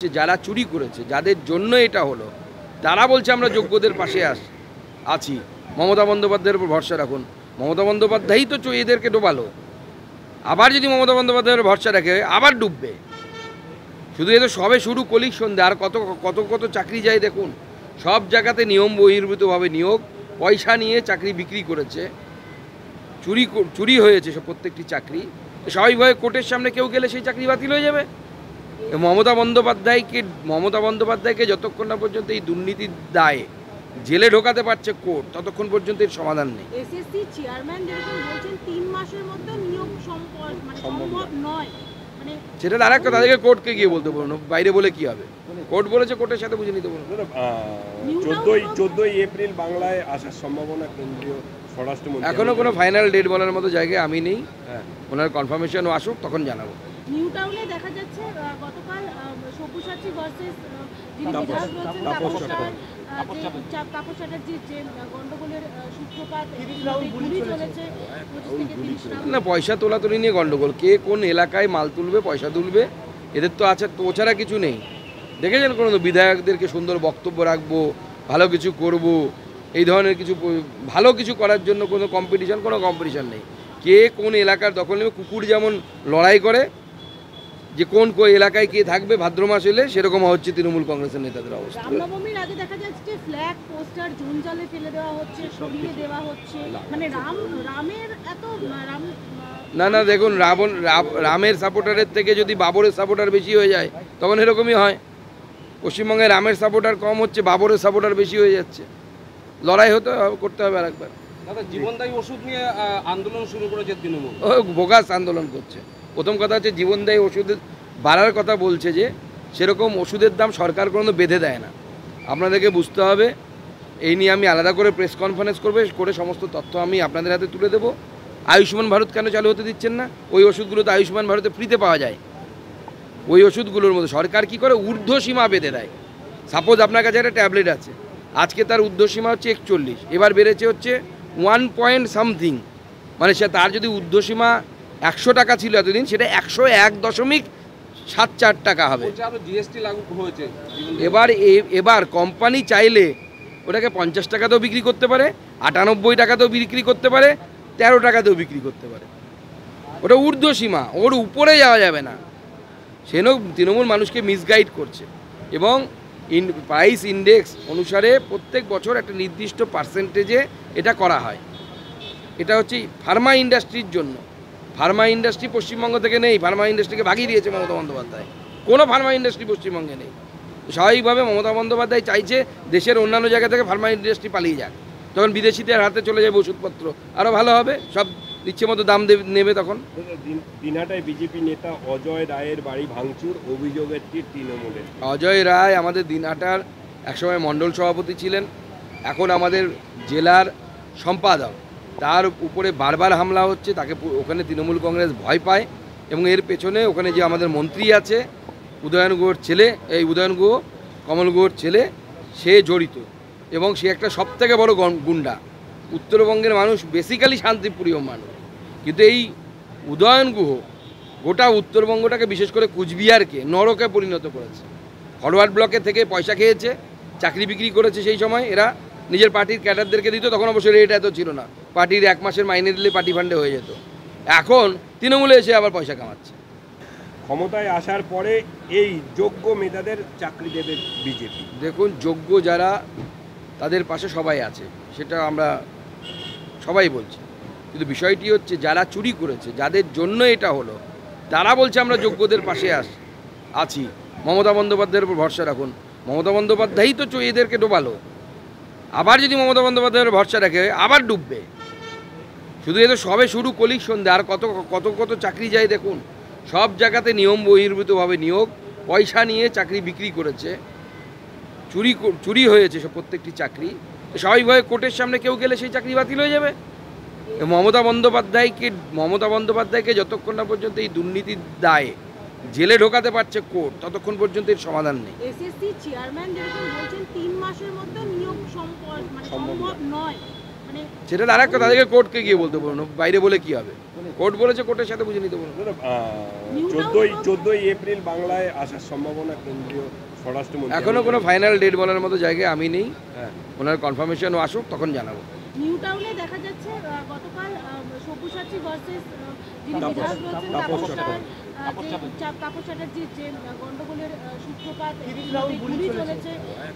যারা চুরি করেছে, যাদের জন্য এটা হলো, তারা বলছে আমরা যোগ্যদের পাশে আছি। মমতা বন্দ্যোপাধ্যায়ের উপর ভরসা রাখুন। মমতা বন্দ্যোপাধ্যায়ই তো এদেরকে ডোবালো। আবার যদি মমতা বন্দ্যোপাধ্যায়ের ভরসা রাখে আবার ডুববে। শুধু এদের সবে শুরু কলিক সন্ধ্যা, আর কত কত কত চাকরি যায় দেখুন। সব জায়গাতে নিয়ম বহির্ভূতভাবে নিয়োগ, পয়সা নিয়ে চাকরি বিক্রি করেছে, চুরি হয়েছে সব প্রত্যেকটি চাকরি। স্বাভাবিকভাবে কোর্টের সামনে কেউ গেলে সেই চাকরি বাতিল হয়ে যাবে। মমতা বন্দ্যোপাধ্যায়কে যতক্ষণ না পর্যন্ত এই দুর্নীতির দায়ে জেলে ঢোকাতে পারছে কোর্ট, ততক্ষণ পর্যন্ত এর সমাধান নেই। এসএসসি চেয়ারম্যান যেরকম বলছেন 3 মাসের মধ্যে নিয়োগ সম্ভব নয়, মানে সেটা আরেকটা, তাদেরকে কোর্টকে গিয়ে বলতে বলুন, বাইরে বলে কি হবে। কোর্ট বলেছে, কোর্টের সাথে বুঝে নিতে বলুন। 14ই এপ্রিল বাংলায় আসার সম্ভাবনা কেন্দ্রীয় স্বরাষ্ট্রমন্ত্রী। এখনো কোনো ফাইনাল ডেট বলার মতো জায়গায় আমি নেই। ওনার কনফার্মেশনও আসুক, তখন জানাবো। নিউ টাউনে দেখা যাচ্ছে গতকাল সব্যসাচী ভার্সেস যিনি বিধায়ক রয়েছেন তাপস চ্যাটার্জির যে গন্ডগোলের সূত্রপাত গুলি চলেছে 25 থেকে 30 রাউন্ড। না, পয়সা তোলাতুলি নিয়ে গন্ডগোল, কে কোন এলাকায় মাল তুলবে, পয়সা তুলবে, এদের তো আছে, তো ছাড়া কিছু নেই। দেখেছেন কোনো বিধায়কদেরকে সুন্দর বক্তব্য রাখবো, ভালো কিছু করব, এই ধরনের কিছু ভালো কিছু করার জন্য কোনো কম্পিটিশন নেই। কে কোন এলাকার দখল নেবে, কুকুর যেমন লড়াই করে যে কোন এলাকায় কে থাকবে ভাদ্র মাস এলে, সেরকম হচ্ছে তৃণমূল কংগ্রেসের নেতাদের অবস্থা। রামনবমীর আগে দেখা যাচ্ছে ফ্ল্যাগ পোস্টার জঞ্জালে ফেলে দেওয়া হচ্ছে, সরিয়ে দেওয়া হচ্ছে, মানে রামের এত না দেখুন, রামের সাপোর্টারের থেকে যদি বাবরের সাপোর্টার বেশি হয়ে যায় তখন এরকমই হয়। পশ্চিমবঙ্গে রামের সাপোর্টার কম হচ্ছে, বাবরের সাপোর্টার বেশি হয়ে যাচ্ছে। লড়াই করতে হবে আরেকবার। দাদা, জীবনদায়ী ওষুধ নিয়ে আন্দোলন শুরু করেছে তৃণমূল, বোগাস আন্দোলন করছে। প্রথম কথা হচ্ছে জীবনদায়ী ওষুধ বাড়ার কথা বলছে, যে সেরকম ওষুধের দাম সরকার কোনো বেঁধে দেয় না। আপনাদেরকে বুঝতে হবে, এই নিয়ে আমি আলাদা করে প্রেস কনফারেন্স করে সমস্ত তথ্য আমি আপনাদের হাতে তুলে দেবো। আয়ুষ্মান ভারত কেন চালু হতে দিচ্ছেন না? ওই ওষুধগুলো তো আয়ুষ্মান ভারতে ফ্রিতে পাওয়া যায়। ওই ওষুধগুলোর মধ্যে সরকার কি করে, ঊর্ধ্বসীমা বেঁধে দেয়। সাপোজ আপনার কাছে একটা ট্যাবলেট আছে, আজকে তার ঊর্ধ্বসীমা হচ্ছে 41, এবার বেড়েছে হচ্ছে 1 পয়েন্ট সামথিং, মানে তার যদি ঊর্ধ্বসীমা 100 টাকা ছিল এতদিন, সেটা 101.74 টাকা হবে। জিএসটি লাগু হয়েছে। এবার কোম্পানি চাইলে ওটাকে 50 টাকাতেও বিক্রি করতে পারে, 98 টাকাতেও বিক্রি করতে পারে, 13 টাকাতেও বিক্রি করতে পারে। ওটা ঊর্ধ্বসীমা, ওর উপরে যাওয়া যাবে না। সেজন্য তৃণমূল মানুষকে মিসগাইড করছে, এবং প্রাইস ইন্ডেক্স অনুসারে প্রত্যেক বছর একটা নির্দিষ্ট পার্সেন্টেজে এটা করা হয়। এটা হচ্ছে ফার্মা ইন্ডাস্ট্রির জন্য। ফার্মা ইন্ডাস্ট্রি পশ্চিমবঙ্গ থেকে নেই, ফার্মা ইন্ডাস্ট্রিকে ভাগিয়ে দিয়েছে মমতা বন্দ্যোপাধ্যায়। কোনো ফার্মা ইন্ডাস্ট্রি পশ্চিমবঙ্গে নেই। স্বাভাবিকভাবে মমতা বন্দ্যোপাধ্যায় চাইছে দেশের অন্যান্য জায়গা থেকে ফার্মা ইন্ডাস্ট্রি পালিয়ে যাক, তখন বিদেশিদের হাতে চলে যাবে ওষুধপত্র, আরও ভালো হবে, সব ইচ্ছে মতো দাম নেবে তখন। দিনহাটায় বিজেপি নেতা অজয় রায়ের বাড়ি ভাঙচুর, অভিযোগের তৃণমূলের। অজয় রায় আমাদের দিনহাটার একসময় মণ্ডল সভাপতি ছিলেন, এখন আমাদের জেলার সম্পাদক। তার উপরে বারবার হামলা হচ্ছে, তাকে ওখানে তৃণমূল কংগ্রেস ভয় পায়, এবং এর পেছনে ওখানে যে আমাদের মন্ত্রী আছে উদয়ন গুহর ছেলে, এই উদয়ন গুহ, কমল গুহর ছেলে, সে জড়িত, এবং সে একটা সবথেকে বড় গুন্ডা। উত্তরবঙ্গের মানুষ বেসিক্যালি শান্তিপ্রিয় মানুষ, কিন্তু এই উদয়ন গুহ গোটা উত্তরবঙ্গটাকে, বিশেষ করে কুচবিহারকে নরকে পরিণত করেছে। ফরওয়ার্ড ব্লকে থেকে পয়সা খেয়েছে, চাকরি বিক্রি করেছে। সেই সময় এরা নিজের পার্টির ক্যাডারদেরকে দিত, তখন অবশ্যই রেট এত ছিল না, পার্টির 1 মাসের মাইনে দিলে পার্টি ফান্ডে হয়ে যেত। এখন তৃণমূলে এসে আবার পয়সা কামাচ্ছে। ক্ষমতায় আসার পরে এই যোগ্য মেধাদের চাকরি দেবে বিজেপি। দেখুন, যোগ্য যারা, তাদের পাশে সবাই আছে, সেটা আমরা সবাই বলছি, কিন্তু বিষয়টি হচ্ছে যারা চুরি করেছে, যাদের জন্য এটা হলো, তারা বলছে আমরা যোগ্যদের পাশে আছি। মমতা বন্দ্যোপাধ্যায়ের উপর ভরসা রাখুন। মমতা বন্দ্যোপাধ্যায়ই তো এদেরকে ডোবালো। আবার যদি মমতা বন্দ্যোপাধ্যায়ের ভরসা রাখে আবার ডুববে। শুধু এদের সবে শুরু কলিক সন্ধ্যা, আর কত কত কত চাকরি যায় দেখুন। সব জায়গাতে নিয়ম বহির্ভূতভাবে নিয়োগ, পয়সা নিয়ে চাকরি বিক্রি করেছে, চুরি হয়েছে সব প্রত্যেকটি চাকরি। স্বাভাবিকভাবে কোর্টের সামনে কেউ গেলে সেই চাকরি বাতিল হয়ে যাবে। মমতা বন্দ্যোপাধ্যায়কে যতক্ষণ না পর্যন্ত এই দুর্নীতির দায়ে জেলে ঢোকাতে পারছে কোর্ট, ততক্ষণ পর্যন্ত এর সমাধান নেই। এসএসসি চেয়ারম্যান যেরকম বলছেন 3 মাসের মধ্যে নিয়োগ সম্ভব নয়, মানে মানে সেটা আর একটা তাদেরকে কোর্টকে গিয়ে বলতে বলুন, বাইরে বলে কি হবে? কোর্ট বলেছে, কোর্টের সাথে বুঝে নিতে বলুন। 14ই এপ্রিল বাংলায় আসার সম্ভাবনা কেন্দ্রীয় স্বরাষ্ট্রমন্ত্রী এখনো কোনো ফাইনাল ডেট বলার মতো জায়গায় আমি নেই। হ্যাঁ। ওনার কনফার্মেশন আসুক, তখন জানাবো। নিউ টাউনে দেখা যাচ্ছে গতকাল সব্যসাচী ভার্সেস যিনি বিধায়ক রয়েছেন তাপস চ্যাটার্জির যে গন্ডগোলের সূত্রপাত গুলি চলেছে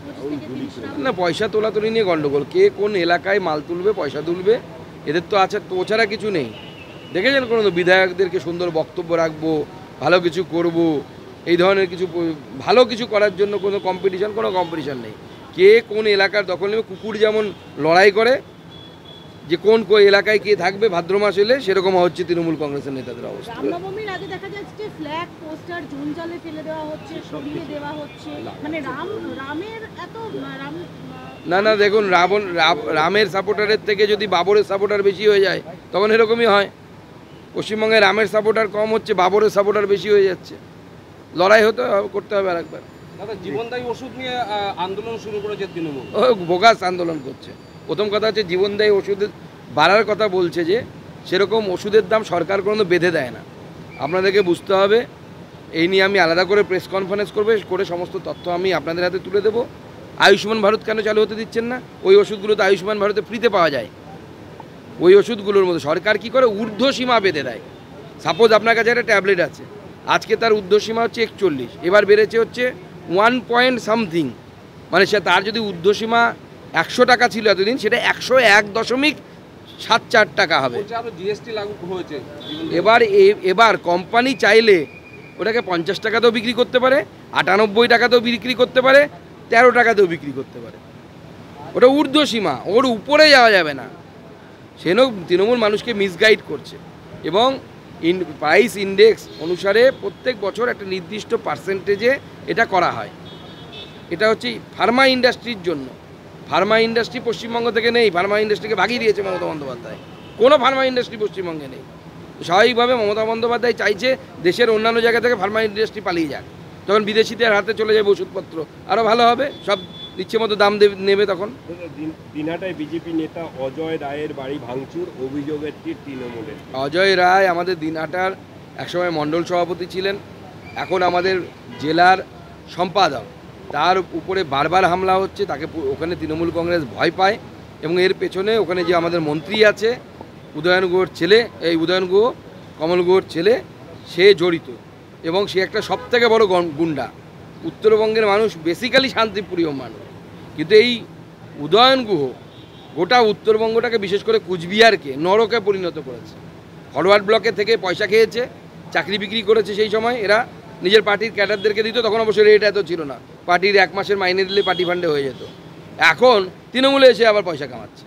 25 থেকে 30 রাউন্ড। না, পয়সা তোলাতুলি নিয়ে গন্ডগোল, কে কোন এলাকায় মাল তুলবে, পয়সা তুলবে, এদের তো আছে, তো ছাড়া কিছু নেই। দেখেছেন কোনো বিধায়কদেরকে সুন্দর বক্তব্য রাখবো, ভালো কিছু করব, এই ধরনের কিছু ভালো কিছু করার জন্য কোনো কম্পিটিশন নেই। কে কোন এলাকার দখল নেবে, কুকুর যেমন লড়াই করে যে কোন এলাকায় কে থাকবে ভাদ্র মাস এলে, সেরকম হচ্ছে তৃণমূল কংগ্রেসের নেতাদের অবস্থা। রামনবমীর আগে দেখা যাচ্ছে ফ্ল্যাগ পোস্টার জুন জলে ফেলে দেওয়া হচ্ছে, সরিয়ে দেওয়া হচ্ছে, মানে রামের এত রাম না দেখুন, রামের সাপোর্টারের থেকে যদি বাবরের সাপোর্টার বেশি হয়ে যায় তখন এরকমই হয়। পশ্চিমবঙ্গে রামের সাপোর্টার কম হচ্ছে, বাবরের সাপোর্টার বেশি হয়ে যাচ্ছে। লড়াই করতে হবে আরেকবার। দাদা, জীবনদায়ী ওষুধ নিয়ে আন্দোলন শুরু করেছে তৃণমূল। ও বোগাস আন্দোলন করছে। প্রথম কথা হচ্ছে জীবনদায়ী ওষুধের বাড়ার কথা বলছে, যে সেরকম ওষুধের দাম সরকার কোনো বেঁধে দেয় না। আপনাদেরকে বুঝতে হবে, এই নিয়ে আমি আলাদা করে প্রেস কনফারেন্স করে সমস্ত তথ্য আমি আপনাদের হাতে তুলে দেবো। আয়ুষ্মান ভারত কেন চালু হতে দিচ্ছেন না? ওই ওষুধগুলো তো আয়ুষ্মান ভারতে ফ্রিতে পাওয়া যায়। ওই ওষুধগুলোর মধ্যে সরকার কি করে ঊর্ধ্বসীমা বেঁধে দেয়। সাপোজ আপনার কাছে একটা ট্যাবলেট আছে, আজকে তার ঊর্ধ্বসীমা হচ্ছে 41, এবার বেড়েছে হচ্ছে 1 পয়েন্ট সামথিং, মানে সে তার যদি ঊর্ধ্বসীমা 100 টাকা ছিল এতদিন, সেটা 101.74 টাকা হবে। জিএসটি লাগু হয়েছে। এবার কোম্পানি চাইলে ওটাকে 50 টাকাতেও বিক্রি করতে পারে, 98 টাকাতেও বিক্রি করতে পারে, 13 টাকাতেও বিক্রি করতে পারে। ওটা ঊর্ধ্বসীমা, ওর উপরে যাওয়া যাবে না। সেজন্য তৃণমূল মানুষকে মিসগাইড করছে, এবং প্রাইস ইন্ডেক্স অনুসারে প্রত্যেক বছর একটা নির্দিষ্ট পার্সেন্টেজে এটা করা হয়। এটা হচ্ছে ফার্মা ইন্ডাস্ট্রির জন্য। ফার্মা ইন্ডাস্ট্রি পশ্চিমবঙ্গ থেকে নেই, ফার্মা ইন্ডাস্ট্রিকে ভাগিয়ে দিয়েছে মমতা বন্দ্যোপাধ্যায়। কোনো ফার্মা ইন্ডাস্ট্রি পশ্চিমবঙ্গে নেই। স্বাভাবিকভাবে মমতা বন্দ্যোপাধ্যায় চাইছে দেশের অন্যান্য জায়গা থেকে ফার্মা ইন্ডাস্ট্রি পালিয়ে যাক, তখন বিদেশিদের হাতে চলে যাবে ওষুধপত্র, আরও ভালো হবে, সব ইচ্ছে মতো দাম নেবে তখন। দিনহাটায় বিজেপি নেতা অজয় রায়ের বাড়ি ভাঙচুর, অভিযোগের তীর তৃণমূলের। অজয় রায় আমাদের দিনহাটার একসময় মণ্ডল সভাপতি ছিলেন, এখন আমাদের জেলার সম্পাদক। তার উপরে বারবার হামলা হচ্ছে, তাকে ওখানে তৃণমূল কংগ্রেস ভয় পায়, এবং এর পেছনে ওখানে যে আমাদের মন্ত্রী আছে উদয়ন গুহর ছেলে, এই উদয়ন গুহ কমল গুহর ছেলে, সে জড়িত, এবং সে একটা সবথেকে বড় গুন্ডা। উত্তরবঙ্গের মানুষ বেসিক্যালি শান্তিপ্রিয় মানুষ, কিন্তু এই উদয়ন গুহ গোটা উত্তরবঙ্গটাকে, বিশেষ করে কুচবিহারকে নরকে পরিণত করেছে। ফরওয়ার্ড ব্লকে থেকে পয়সা খেয়েছে, চাকরি বিক্রি করেছে। সেই সময় এরা নিজের পার্টির ক্যাডারদেরকে দিত, তখন অবশ্য রেট এত ছিল না, পার্টির 1 মাসের মাইনে দিলে পার্টি ফান্ডে হয়ে যেত। এখন তৃণমূলে এসে আবার পয়সা কামাচ্ছে।